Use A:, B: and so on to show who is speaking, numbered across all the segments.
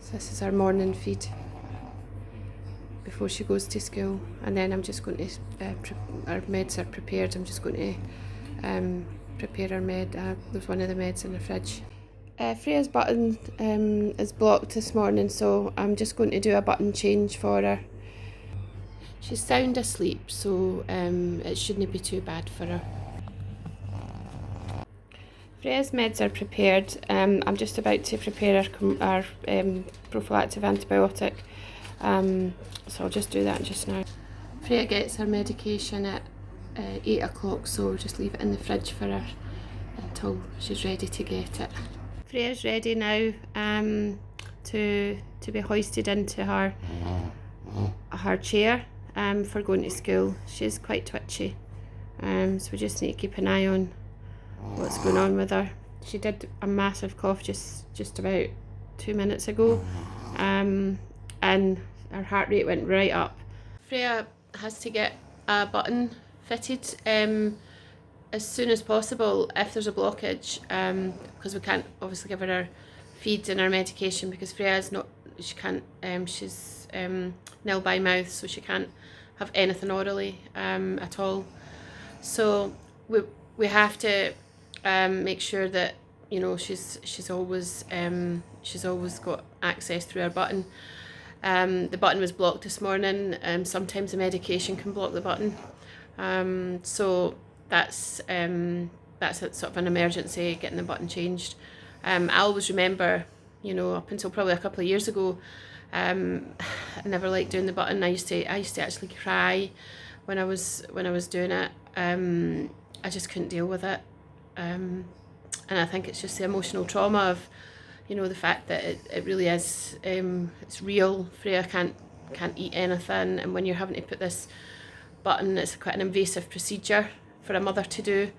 A: So this is our morning feed before she goes to school, and then I'm just going to, our meds are prepared, I'm just going to prepare our med. There's one of the meds in the fridge. Freya's button is blocked this morning, so I'm just going to do a button change for her. She's sound asleep, so it shouldn't be too bad for her. Freya's meds are prepared. I'm just about to prepare our prophylactic antibiotic, so I'll just do that just now. Freya gets her medication at 8 o'clock, so we'll just leave it in the fridge for her until she's ready to get it. Freya's ready now to be hoisted into her chair for going to school. She's quite twitchy, so we just need to keep an eye on what's going on with her. She did a massive cough just about 2 minutes ago, and her heart rate went right up. Freya has to get a button fitted as soon as possible if there's a blockage, because we can't obviously give her feeds and our medication because Freya's not, she can't, she's nil by mouth, so she can't have anything orally at all. So we have to make sure that, you know, she's always got access through our button. The button was blocked this morning. Sometimes the medication can block the button, so that's a sort of an emergency, getting the button changed. I always remember, you know, up until probably a couple of years ago, I never liked doing the button. I used to actually cry when I was doing it. I just couldn't deal with it, and I think it's just the emotional trauma of, you know, the fact that it really is, it's real. Freya can't eat anything, and when you're having to put this button, it's quite an invasive procedure for a mother to do.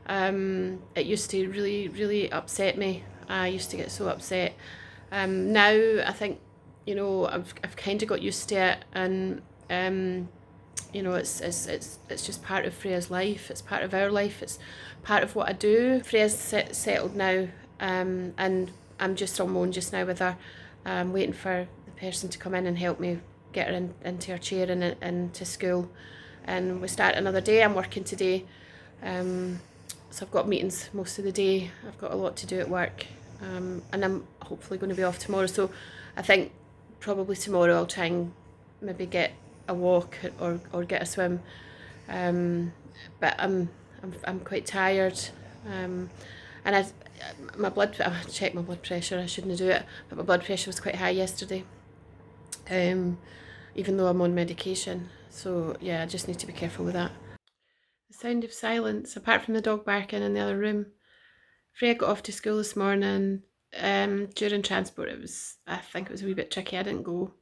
A: It used to really upset me. I used to get so upset. Now I think, you know, I've kind of got used to it, and you know, it's just part of Freya's life. It's part of our life. It's part of what I do. Freya's settled now, and I'm just on my own just now with her, waiting for the person to come in and help me get her into her chair and into school. And we start another day. I'm working today, so I've got meetings most of the day. I've got a lot to do at work, and I'm hopefully going to be off tomorrow. So I think probably tomorrow I'll try and maybe get a walk or get a swim. But I'm quite tired, and I checked my blood pressure. I shouldn't do it, but my blood pressure was quite high yesterday, even though I'm on medication. So yeah, I just need to be careful with that. The sound of silence, apart from the dog barking in the other room. Freya got off to school this morning. During transport, I think it was a wee bit tricky. I didn't go.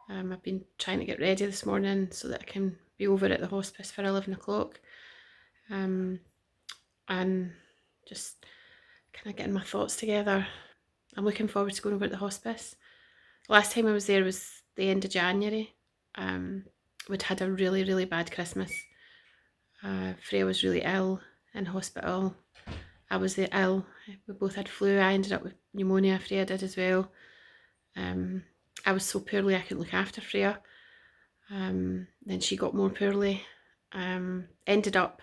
A: I've been trying to get ready this morning so that I can be over at the hospice for 11 o'clock, and just kind of getting my thoughts together. I'm looking forward to going over at the hospice. Last time I was there was the end of January. We'd had a really bad Christmas. Freya was really ill in hospital. I was ill. We both had flu. I ended up with pneumonia. Freya did as well. I was so poorly I couldn't look after Freya. Then she got more poorly. Ended up,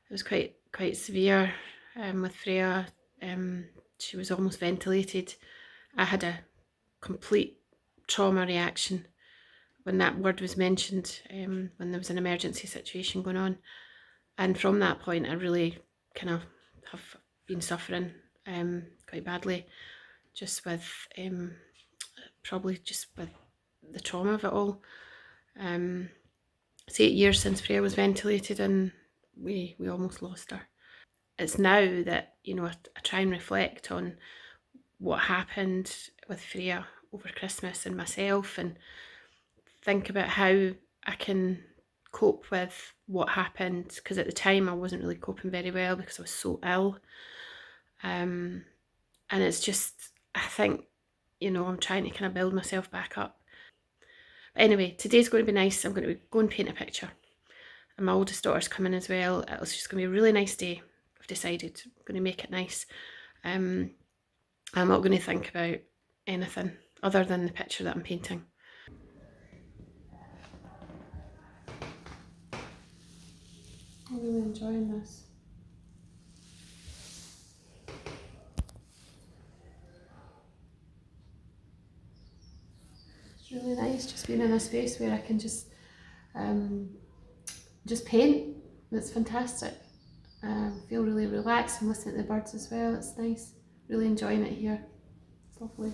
A: it was quite severe with Freya. She was almost ventilated. I had a complete trauma reaction when that word was mentioned, when there was an emergency situation going on. And from that point, I really kind of have been suffering quite badly, just with probably just with the trauma of it all. It's 8 years since Freya was ventilated, and we almost lost her. It's now that, you know, I try and reflect on what happened with Freya over Christmas and myself, and think about how I can cope with what happened, because at the time I wasn't really coping very well because I was so ill. And it's just, I think, you know, I'm trying to kind of build myself back up. But anyway, today's going to be nice. I'm going to go and paint a picture, and my oldest daughter's coming as well. It's just going to be a really nice day. I've decided I'm going to make it nice. I'm not going to think about anything other than the picture that I'm painting. I'm really enjoying this. It's really nice just being in a space where I can just paint. It's fantastic. Feel really relaxed and listening to the birds as well. It's nice. Really enjoying it here. It's lovely.